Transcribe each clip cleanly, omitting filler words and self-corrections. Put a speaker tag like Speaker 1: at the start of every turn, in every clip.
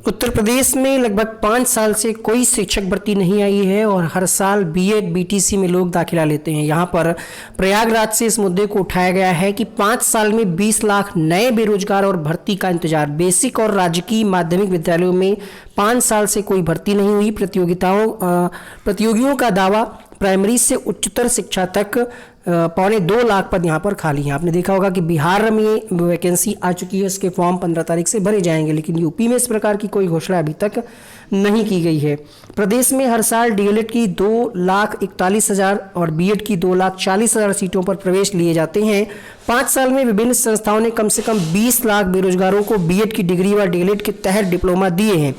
Speaker 1: उत्तर प्रदेश में लगभग 5 साल से कोई शिक्षक भर्ती नहीं आई है और हर साल बीएड बीटीसी में लोग दाखिला लेते हैं। यहाँ पर प्रयागराज से इस मुद्दे को उठाया गया है कि 5 साल में 20 लाख नए बेरोजगार और भर्ती का इंतजार। बेसिक और राजकीय माध्यमिक विद्यालयों में 5 साल से कोई भर्ती नहीं हुई। प्रतियोगियों का दावा प्राइमरी से उच्चतर शिक्षा तक 2.25 लाख पद यहाँ पर खाली हैं। आपने देखा होगा कि बिहार में वैकेंसी आ चुकी है, उसके फॉर्म 15 तारीख से भरे जाएंगे, लेकिन यूपी में इस प्रकार की कोई घोषणा अभी तक नहीं की गई है। प्रदेश में हर साल डीएलएड की 2,41,000 और बीएड की 2,40,000 सीटों पर प्रवेश लिए जाते हैं। 5 साल में विभिन्न संस्थाओं ने कम से कम 20 लाख बेरोजगारों को बीएड की डिग्री व डीएलएड के तहत डिप्लोमा दिए हैं,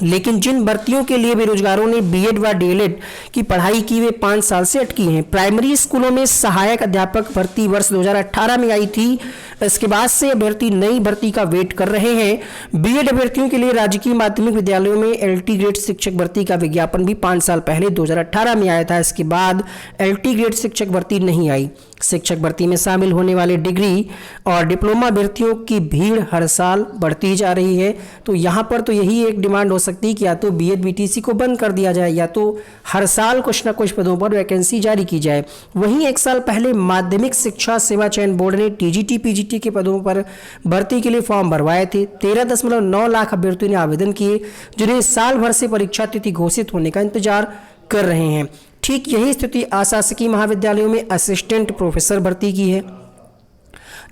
Speaker 1: लेकिन जिन भर्तियों के लिए बेरोजगारों ने बीएड व डीएलएड की पढ़ाई की वे 5 साल से अटकी हैं। प्राइमरी स्कूलों में सहायक अध्यापक भर्ती वर्ष 2018 में आई थी। इसके बाद से अभ्यर्थी नई भर्ती का वेट कर रहे हैं। बीएड अभ्यर्थियों के लिए राजकीय माध्यमिक विद्यालयों में एलटी ग्रेड शिक्षक भर्ती का विज्ञापन भी 5 साल पहले 2018 में आया था। इसके बाद एलटी ग्रेड शिक्षक भर्ती नहीं आई। शिक्षक भर्ती में शामिल होने वाले डिग्री और डिप्लोमा अभ्यर्थियों की भीड़ हर साल बढ़ती जा रही है। तो यहाँ पर तो यही एक डिमांड हो सकती है कि या तो बीएड बीटीसी को बंद कर दिया जाए या तो हर साल कुछ न कुछ पदों पर वैकेंसी जारी की जाए। वहीं 1 साल पहले माध्यमिक शिक्षा सेवा चयन बोर्ड ने टीजीटी पीजीटी के पदों पर भर्ती के लिए फॉर्म भरवाए थे। 13.9 लाख अभ्यर्थियों ने आवेदन किए, जिन्हें साल भर से परीक्षा तिथि घोषित होने का इंतजार कर रहे हैं। ठीक यही स्थिति अशासकीय महाविद्यालयों में असिस्टेंट प्रोफेसर भर्ती की है।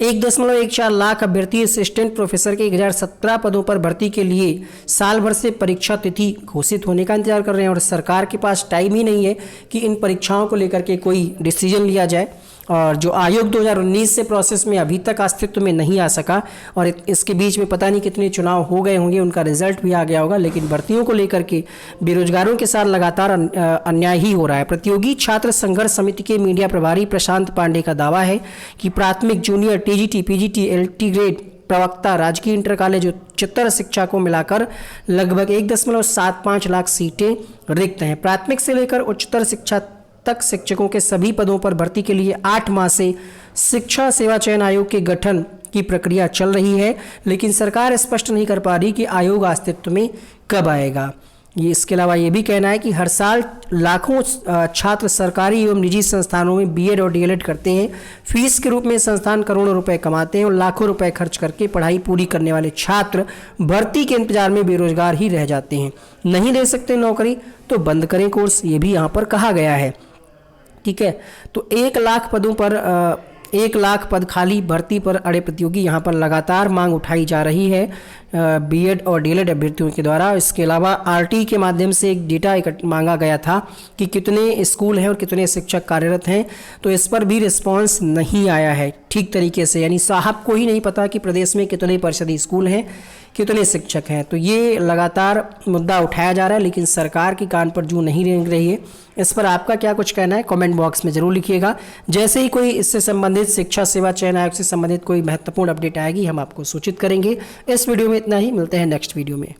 Speaker 1: 1.14 लाख अभ्यर्थी असिस्टेंट प्रोफेसर के 1017 पदों पर भर्ती के लिए साल भर से परीक्षा तिथि घोषित होने का इंतजार कर रहे हैं और सरकार के पास टाइम ही नहीं है कि इन परीक्षाओं को लेकर के कोई डिसीजन लिया जाए। और जो आयोग 2019 से प्रोसेस में अभी तक अस्तित्व में नहीं आ सका और इसके बीच में पता नहीं कितने चुनाव हो गए होंगे, उनका रिजल्ट भी आ गया होगा, लेकिन भर्तियों को लेकर के बेरोजगारों के साथ लगातार अन्याय ही हो रहा है। प्रतियोगी छात्र संघर्ष समिति के मीडिया प्रभारी प्रशांत पांडे का दावा है कि प्राथमिक, junior, TGT, PGT, LT grade, प्रवक्ता, राजकीय इंटर कॉलेज, उच्चतर शिक्षा को मिलाकर लगभग 1.75 लाख सीटें रिक्त हैं। प्राथमिक से लेकर उच्चतर शिक्षा तक शिक्षकों के सभी पदों पर भर्ती के लिए 8 माह से शिक्षा सेवा चयन आयोग के गठन की प्रक्रिया चल रही है, लेकिन सरकार स्पष्ट नहीं कर पा रही कि आयोग अस्तित्व में कब आएगा। इसके अलावा ये भी कहना है कि हर साल लाखों छात्र सरकारी एवं निजी संस्थानों में बीएड और डीएलएड करते हैं। फीस के रूप में संस्थान करोड़ों रुपए कमाते हैं और लाखों रुपए खर्च करके पढ़ाई पूरी करने वाले छात्र भर्ती के इंतजार में बेरोजगार ही रह जाते हैं। नहीं ले सकते नौकरी तो बंद करें कोर्स, ये भी यहाँ पर कहा गया है। ठीक है, तो 1 लाख पदों पर 1 लाख पद खाली, भर्ती पर अड़े प्रतियोगी। यहाँ पर लगातार मांग उठाई जा रही है बीएड और डीएलएड अभ्यर्थियों के द्वारा। इसके अलावा आरटी के माध्यम से एक डेटा मांगा गया था कि कितने स्कूल हैं और कितने शिक्षक कार्यरत हैं, तो इस पर भी रिस्पांस नहीं आया है ठीक तरीके से। यानी साहब को ही नहीं पता कि प्रदेश में कितने परिषदीय स्कूल हैं, कितने शिक्षक हैं। तो ये लगातार मुद्दा उठाया जा रहा है, लेकिन सरकार की कान पर जूं नहीं रेंग रही है। इस पर आपका क्या कुछ कहना है कमेंट बॉक्स में जरूर लिखिएगा। जैसे ही कोई इससे संबंधित शिक्षा सेवा चयन आयोग से संबंधित कोई महत्वपूर्ण अपडेट आएगी, हम आपको सूचित करेंगे। इस वीडियो में इतना ही, मिलते हैं नेक्स्ट वीडियो में।